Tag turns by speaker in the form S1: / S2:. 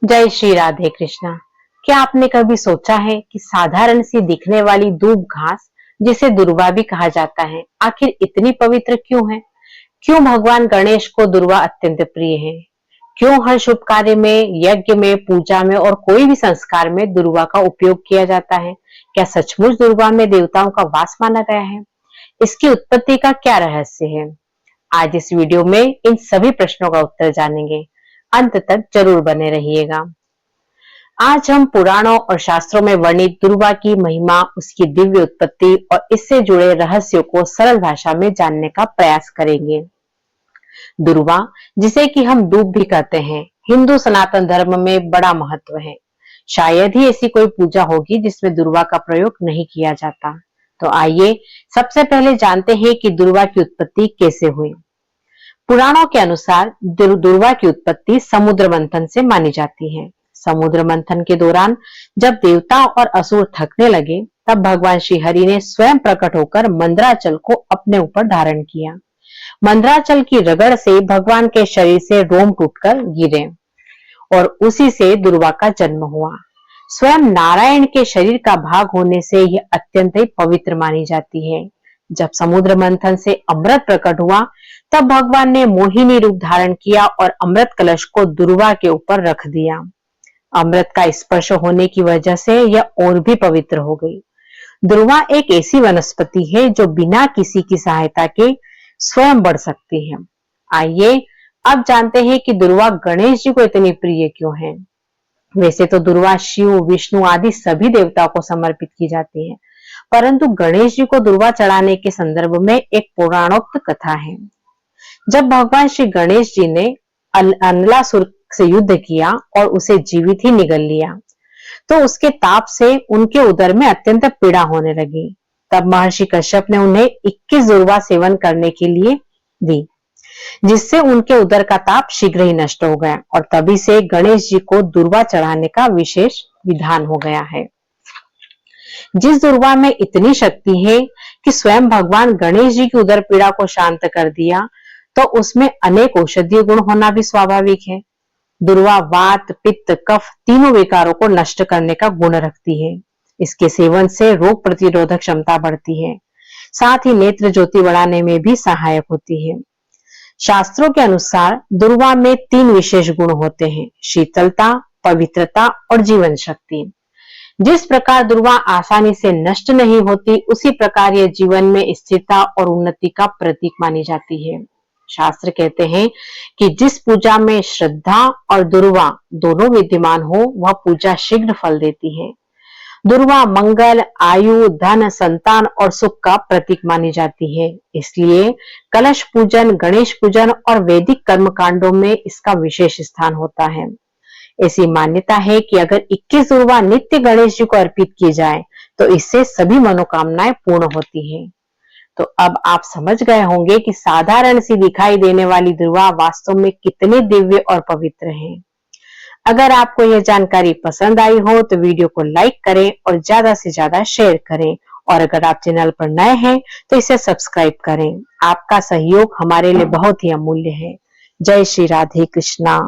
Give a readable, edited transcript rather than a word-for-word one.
S1: जय श्री राधे कृष्णा। क्या आपने कभी सोचा है कि साधारण सी दिखने वाली दूब घास, जिसे दुर्वा भी कहा जाता है, आखिर इतनी पवित्र क्यों है? क्यों भगवान गणेश को दुर्वा अत्यंत प्रिय है? क्यों हर शुभ कार्य में, यज्ञ में, पूजा में और कोई भी संस्कार में दुर्वा का उपयोग किया जाता है? क्या सचमुच दुर्वा में देवताओं का वास माना गया है? इसकी उत्पत्ति का क्या रहस्य है? आज इस वीडियो में इन सभी प्रश्नों का उत्तर जानेंगे। अंत तक जरूर बने रहिएगा। आज हम पुराणों और शास्त्रों में वर्णित दुर्वा की महिमा, उसकी दिव्य उत्पत्ति और इससे जुड़े रहस्यों को सरल भाषा में जानने का प्रयास करेंगे। दुर्वा, जिसे कि हम दूब भी कहते हैं, हिंदू सनातन धर्म में बड़ा महत्व है। शायद ही ऐसी कोई पूजा होगी जिसमें दुर्वा का प्रयोग नहीं किया जाता। तो आइए सबसे पहले जानते हैं कि दुर्वा की उत्पत्ति कैसे हुई। पुराणों के अनुसार दुर्वा की उत्पत्ति समुद्र मंथन से मानी जाती है। समुद्र मंथन के दौरान जब देवता और असुर थकने लगे, तब भगवान श्री हरि ने स्वयं प्रकट होकर मंदराचल को अपने ऊपर धारण किया। मंदराचल की रगड़ से भगवान के शरीर से रोम टूटकर गिरे और उसी से दुर्वा का जन्म हुआ। स्वयं नारायण के शरीर का भाग होने से यह अत्यंत ही पवित्र मानी जाती है। जब समुद्र मंथन से अमृत प्रकट हुआ, तब भगवान ने मोहिनी रूप धारण किया और अमृत कलश को दुर्वा के ऊपर रख दिया। अमृत का स्पर्श होने की वजह से यह और भी पवित्र हो गई। दुर्वा एक ऐसी वनस्पति है जो बिना किसी की सहायता के स्वयं बढ़ सकती है। आइए अब जानते हैं कि दुर्वा गणेश जी को इतनी प्रिय क्यों है। वैसे तो दुर्वा शिव, विष्णु आदि सभी देवताओं को समर्पित की जाती है, परंतु गणेश जी को दुर्वा चढ़ाने के संदर्भ में एक पौराणोक्त कथा है। जब भगवान श्री गणेश जी ने अनलासुर से युद्ध किया और उसे जीवित ही निगल लिया, तो उसके ताप से उनके उदर में अत्यंत पीड़ा होने लगी। तब महर्षि कश्यप ने उन्हें 21 दुर्वा सेवन करने के लिए दी, जिससे उनके उदर का ताप शीघ्र ही नष्ट हो गया और तभी से गणेश जी को दुर्वा चढ़ाने का विशेष विधान हो गया है। जिस दुर्वा में इतनी शक्ति है कि स्वयं भगवान गणेश जी की उदर पीड़ा को शांत कर दिया, तो उसमें अनेक औषधीय गुण होना भी स्वाभाविक है। दुर्वा वात, पित्त, कफ तीनों विकारों को नष्ट करने का गुण रखती है। इसके सेवन से रोग प्रतिरोधक क्षमता बढ़ती है, साथ ही नेत्र ज्योति बढ़ाने में भी सहायक होती है। शास्त्रों के अनुसार दुर्वा में 3 विशेष गुण होते हैं: शीतलता, पवित्रता और जीवन शक्ति। जिस प्रकार दुर्वा आसानी से नष्ट नहीं होती, उसी प्रकार यह जीवन में स्थिरता और उन्नति का प्रतीक मानी जाती है। शास्त्र कहते हैं कि जिस पूजा में श्रद्धा और दुर्वा दोनों विद्यमान हो, वह पूजा शीघ्र फल देती है। दुर्वा मंगल, आयु, धन, संतान और सुख का प्रतीक मानी जाती है। इसलिए कलश पूजन, गणेश पूजन और वैदिक कर्म कांडों में इसका विशेष स्थान होता है। ऐसी मान्यता है कि अगर 21 दुर्वा नित्य गणेश जी को अर्पित की जाए, तो इससे सभी मनोकामनाएं पूर्ण होती है। तो अब आप समझ गए होंगे कि साधारण सी दिखाई देने वाली दुर्वा वास्तव में कितनी दिव्य और पवित्र है। अगर आपको यह जानकारी पसंद आई हो तो वीडियो को लाइक करें और ज्यादा से ज्यादा शेयर करें, और अगर आप चैनल पर नए हैं तो इसे सब्सक्राइब करें। आपका सहयोग हमारे लिए बहुत ही अमूल्य है। जय श्री राधे कृष्णा।